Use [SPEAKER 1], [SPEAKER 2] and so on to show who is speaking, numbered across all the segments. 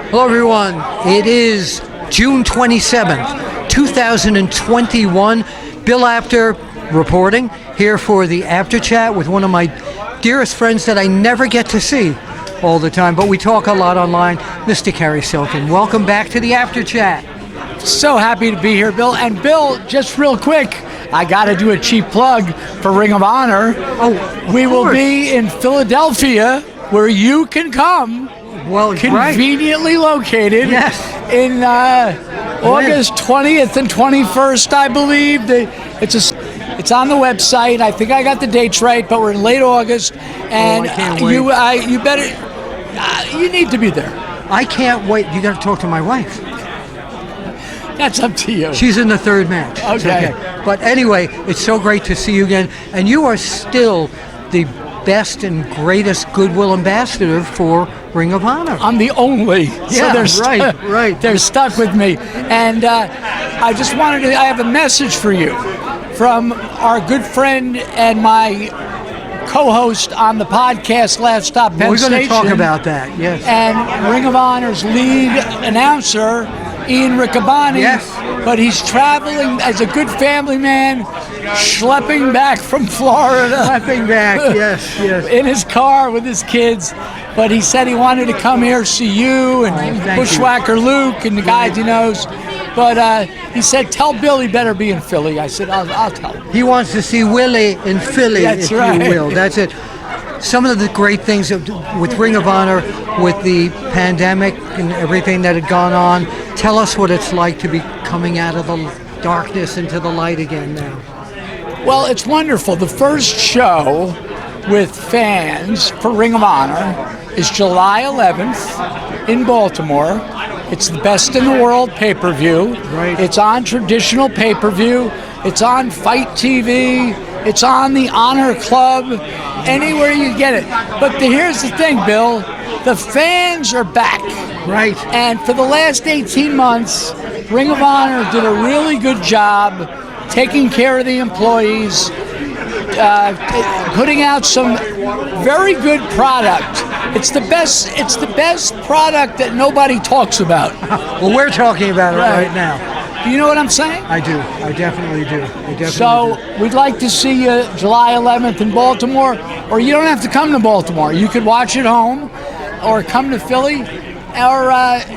[SPEAKER 1] Hello, everyone. It is June 27th, 2021. Bill Apter reporting here for the After Chat with one of my dearest friends that I never get to see all the time, but we talk a lot online, Mr. Cary Silkin. Welcome back to the After Chat.
[SPEAKER 2] So happy to be here, Bill. And Bill, just real quick, I got to do a cheap plug for Ring of Honor. We will be in Philadelphia, where you can come.
[SPEAKER 1] Well,
[SPEAKER 2] conveniently located.
[SPEAKER 1] Yes.
[SPEAKER 2] In August 20th and 21st, I believe. It's on the website. I think I got the dates right, but we're in late August, and
[SPEAKER 1] I can't wait.
[SPEAKER 2] You need to be there.
[SPEAKER 1] I can't wait. You got to talk to my wife.
[SPEAKER 2] That's up to you.
[SPEAKER 1] She's in the third match.
[SPEAKER 2] Okay.
[SPEAKER 1] But anyway, it's so great to see you again, and you are still the best and greatest goodwill ambassador for Ring of Honor.
[SPEAKER 2] I'm the only.
[SPEAKER 1] Yeah,
[SPEAKER 2] so
[SPEAKER 1] right.
[SPEAKER 2] They're stuck with me. And I just wanted to, I have a message for you from our good friend and my co-host on the podcast, Last Stop Penn Station.
[SPEAKER 1] We're going to talk about that, yes.
[SPEAKER 2] And Ring of Honor's lead announcer, Ian Riccaboni.
[SPEAKER 1] Yes.
[SPEAKER 2] But he's traveling as a good family man, schlepping back from Florida.
[SPEAKER 1] Schlepping back, yes.
[SPEAKER 2] In his car with his kids. But he said he wanted to come here, see you and Bushwhacker Luke and the guys he knows. But he said, tell Bill he better be in Philly. I said, I'll tell him.
[SPEAKER 1] He wants to see Willie in Philly,
[SPEAKER 2] That's
[SPEAKER 1] if
[SPEAKER 2] right.
[SPEAKER 1] you will. That's it. Some of the great things with Ring of Honor, with the pandemic and everything that had gone on, tell us what it's like to be coming out of the darkness into the light again now.
[SPEAKER 2] Well, it's wonderful. The first show with fans for Ring of Honor is July 11th in Baltimore. It's the Best in the World pay-per-view.
[SPEAKER 1] Right.
[SPEAKER 2] It's on traditional pay-per-view. It's on Fight TV. It's on the Honor Club. Anywhere you get it. But here's the thing, Bill. The fans are back.
[SPEAKER 1] Right.
[SPEAKER 2] And for the last 18 months, Ring of Honor did a really good job taking care of the employees, putting out some very good product. It's the best product that nobody talks about.
[SPEAKER 1] Well, we're talking about it right now.
[SPEAKER 2] Do you know what I'm saying?
[SPEAKER 1] I do. I definitely do.
[SPEAKER 2] So we'd like to see you July 11th in Baltimore, or you don't have to come to Baltimore. You could watch at home, or come to Philly, or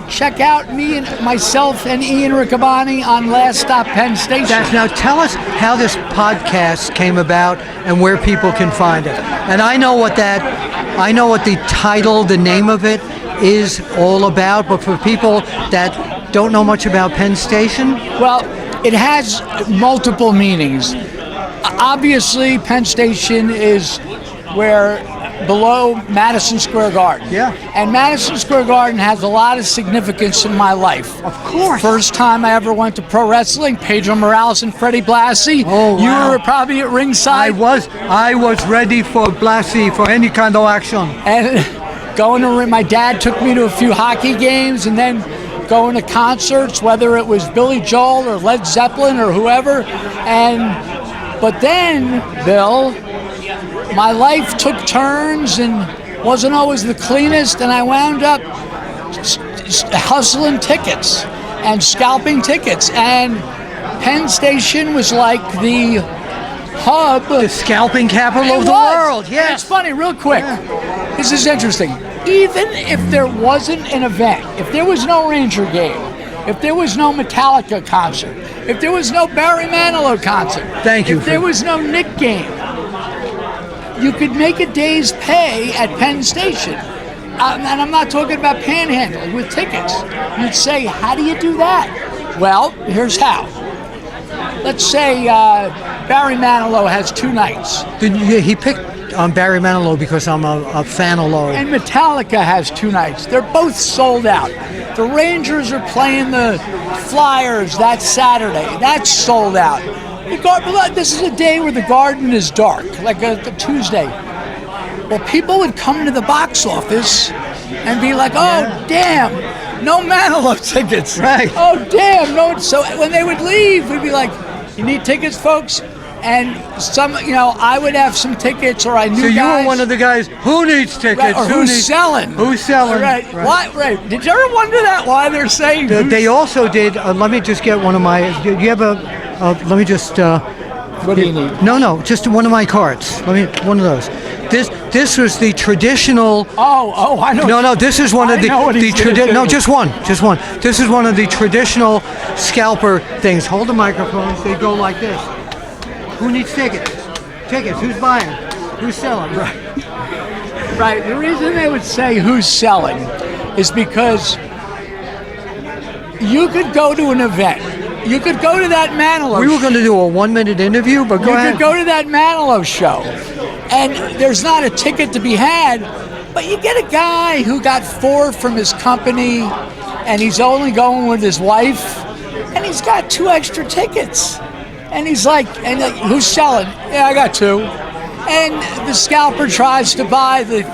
[SPEAKER 2] check out me and myself and Ian Riccaboni on Last Stop Penn Station.
[SPEAKER 1] Now tell us how this podcast came about and where people can find it. And I know what the title, the name of it is all about, but for people that don't know much about Penn Station?
[SPEAKER 2] Well, it has multiple meanings. Obviously, Penn Station is below Madison Square Garden.
[SPEAKER 1] Yeah.
[SPEAKER 2] And Madison Square Garden has a lot of significance in my life.
[SPEAKER 1] Of course.
[SPEAKER 2] First time I ever went to pro wrestling, Pedro Morales and Freddie Blassie.
[SPEAKER 1] Oh, wow.
[SPEAKER 2] You were probably at ringside.
[SPEAKER 1] I was ready for Blassie, for any kind of action.
[SPEAKER 2] And my dad took me to a few hockey games, and then going to concerts, whether it was Billy Joel or Led Zeppelin or whoever. But then, Bill, my life took turns and wasn't always the cleanest, and I wound up hustling tickets and scalping tickets. And Penn Station was like the hub.
[SPEAKER 1] The scalping capital of the world, yes.
[SPEAKER 2] And it's funny, real quick. Yeah. This is interesting. Even if there wasn't an event, if there was no Ranger game, if there was no Metallica concert, if there was no Barry Manilow concert, if there was no Nick game, you could make a day's pay at Penn Station. And I'm not talking about panhandling with tickets. You'd say, how do you do that? Well, here's how. Let's say Barry Manilow has 2 nights.
[SPEAKER 1] He picked on Barry Manilow because I'm a fan of Low.
[SPEAKER 2] And Metallica has 2 nights. They're both sold out. The Rangers are playing the Flyers that Saturday. That's sold out. This is a day where the Garden is dark, like a Tuesday. Well, people would come to the box office and be like, oh, damn, no Manilow tickets.
[SPEAKER 1] Right.
[SPEAKER 2] Oh, damn, no. So when they would leave, we'd be like, you need tickets, folks? And I would have some tickets, or I knew
[SPEAKER 1] So you
[SPEAKER 2] guys.
[SPEAKER 1] were one of the guys. Who needs tickets?
[SPEAKER 2] Right, or who's selling?
[SPEAKER 1] Who's selling?
[SPEAKER 2] Right. Why? Right. Did you ever wonder that? Why they're saying?
[SPEAKER 1] They also did. Let me just get one of my. Do you have a? Let me just.
[SPEAKER 2] What do you need?
[SPEAKER 1] No, just one of my cards. One of those. This was the traditional.
[SPEAKER 2] Oh, I know.
[SPEAKER 1] No, this is one of the
[SPEAKER 2] No,
[SPEAKER 1] just one. This is one of the traditional scalper things. Hold the microphones. They go like this. Who needs tickets? Tickets. Who's buying? Who's selling? Right.
[SPEAKER 2] Right. The reason they would say who's selling is because you could go to an event. You could go to that Manilow.
[SPEAKER 1] We were going to do a 1-minute interview, but go ahead.
[SPEAKER 2] You could go to that Manilow show, and there's not a ticket to be had, but you get a guy who got 4 from his company, and he's only going with his wife, and he's got 2 extra tickets. And he's like, who's selling? Yeah, I got 2. And the scalper tries to buy the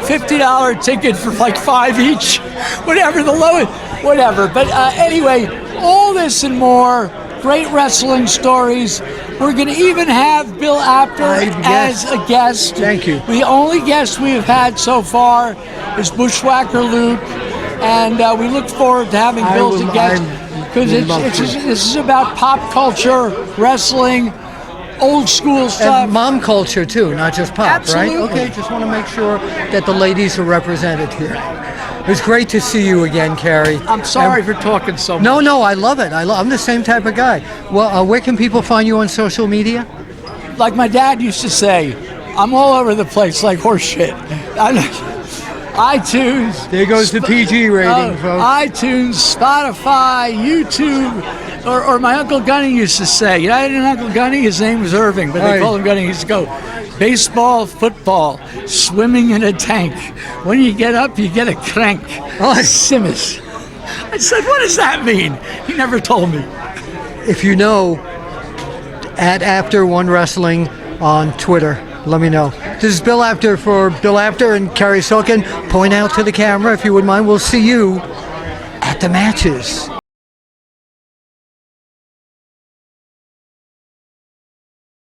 [SPEAKER 2] $50 ticket for like 5 each, whatever the lowest, whatever. But anyway, all this and more, great wrestling stories. We're going to even have Bill Apter as a guest.
[SPEAKER 1] Thank you.
[SPEAKER 2] The only guest we have had so far is Bushwhacker Luke, and we look forward to having Bill as a guest. Because this is about pop culture, wrestling, old school stuff.
[SPEAKER 1] And mom culture too, not just pop,
[SPEAKER 2] Absolutely.
[SPEAKER 1] right? Okay, just want to make sure that the ladies are represented here. It was great to see you again, Cary.
[SPEAKER 2] I'm sorry for talking so much.
[SPEAKER 1] No, I love it. I'm the same type of guy. Well, where can people find you on social media?
[SPEAKER 2] Like my dad used to say, I'm all over the place like horse shit. iTunes.
[SPEAKER 1] There goes the PG rating, folks.
[SPEAKER 2] iTunes, Spotify, YouTube, or my Uncle Gunny used to say. I had an Uncle Gunny, his name was Irving, but they called him Gunny. He used to go, baseball, football, swimming in a tank. When you get up, you get a crank. Simmons. I said, what does that mean? He never told me.
[SPEAKER 1] If you know, at Apter1Wrestling on Twitter. Let me know. This is Bill Apter for Bill Apter and Cary Silkin. Point out to the camera if you would mind. We'll see you at the matches.